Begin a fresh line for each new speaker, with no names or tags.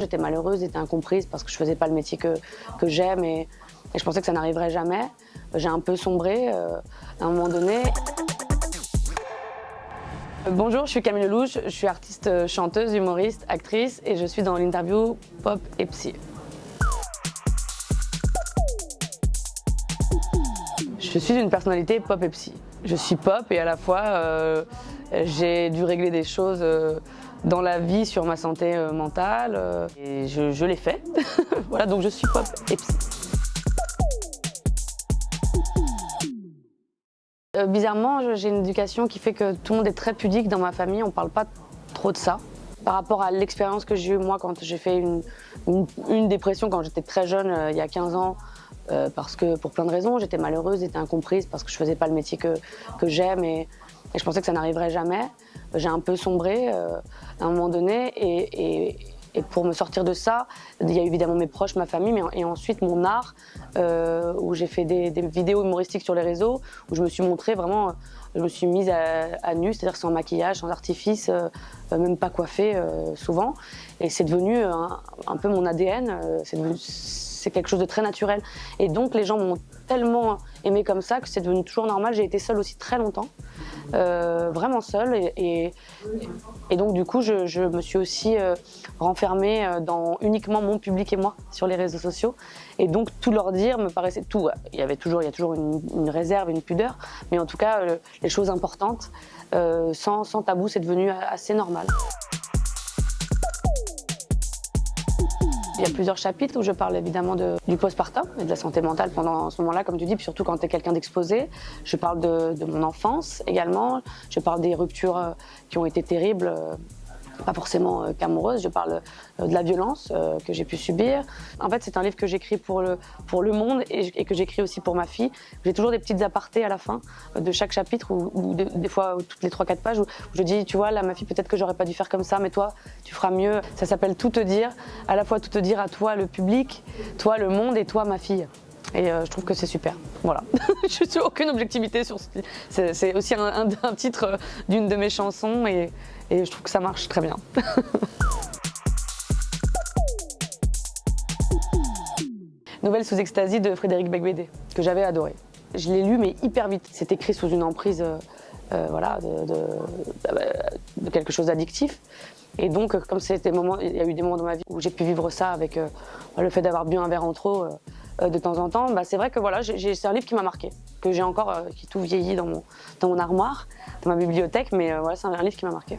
J'étais malheureuse, j'étais incomprise parce que je faisais pas le métier que j'aime et je pensais que ça n'arriverait jamais. J'ai un peu sombré à un moment donné. Bonjour, je suis Camille Lelouch, je suis artiste, chanteuse, humoriste, actrice et je suis dans l'interview Pop et Psy. Je suis une personnalité pop et psy. Je suis pop et à la fois j'ai dû régler des choses dans la vie sur ma santé mentale et je l'ai fait. Voilà, donc je suis pop et psy. Bizarrement, j'ai une éducation qui fait que tout le monde est très pudique dans ma famille, on ne parle pas trop de ça. Par rapport à l'expérience que j'ai eue moi quand j'ai fait une dépression quand j'étais très jeune, il y a 15 ans, parce que pour plein de raisons, j'étais malheureuse, j'étais incomprise parce que je faisais pas le métier que j'aime et je pensais que ça n'arriverait jamais. J'ai un peu sombré à un moment donné et pour me sortir de ça, il y a évidemment mes proches, ma famille, et ensuite mon art, où j'ai fait des vidéos humoristiques sur les réseaux, où je me suis montrée vraiment, je me suis mise à nu, c'est-à-dire sans maquillage, sans artifice, même pas coiffée souvent. Et c'est devenu un peu mon ADN, c'est quelque chose de très naturel. Et donc les gens m'ont tellement aimée comme ça que c'est devenu toujours normal. J'ai été seule aussi très longtemps, vraiment seule. Et donc du coup, je me suis aussi renfermée dans uniquement mon public et moi sur les réseaux sociaux. Et donc tout leur dire me paraissait tout. Il y a toujours une réserve, une pudeur, mais en tout cas les choses importantes, sans tabou, c'est devenu assez normal. Il y a plusieurs chapitres où je parle évidemment du postpartum et de la santé mentale pendant ce moment-là, comme tu dis, puis surtout quand tu es quelqu'un d'exposé. Je parle de mon enfance également, je parle des ruptures qui ont été terribles, pas forcément qu'amoureuses, je parle de la violence que j'ai pu subir. En fait, c'est un livre que j'écris pour le monde et que j'écris aussi pour ma fille. J'ai toujours des petites apartés à la fin de chaque chapitre, ou des fois toutes les 3-4 pages, où je dis, tu vois, là, ma fille, peut-être que j'aurais pas dû faire comme ça, mais toi, tu feras mieux. Ça s'appelle Tout te dire, à la fois tout te dire à toi, le public, toi, le monde, et toi, ma fille. Et je trouve que c'est super. Voilà. Je n'ai aucune objectivité sur ce. C'est aussi un titre d'une de mes chansons et je trouve que ça marche très bien. Nouvelle sous extasie de Frédéric Beigbeder, que j'avais adoré. Je l'ai lu mais hyper vite. C'est écrit sous une emprise voilà, de quelque chose d'addictif. Et donc, comme il y a eu des moments dans ma vie où j'ai pu vivre ça avec le fait d'avoir bu un verre en trop de temps en temps, c'est vrai que voilà, c'est un livre qui m'a marqué, que j'ai encore, qui est tout vieilli dans mon armoire, dans ma bibliothèque, mais voilà, c'est un livre qui m'a marqué.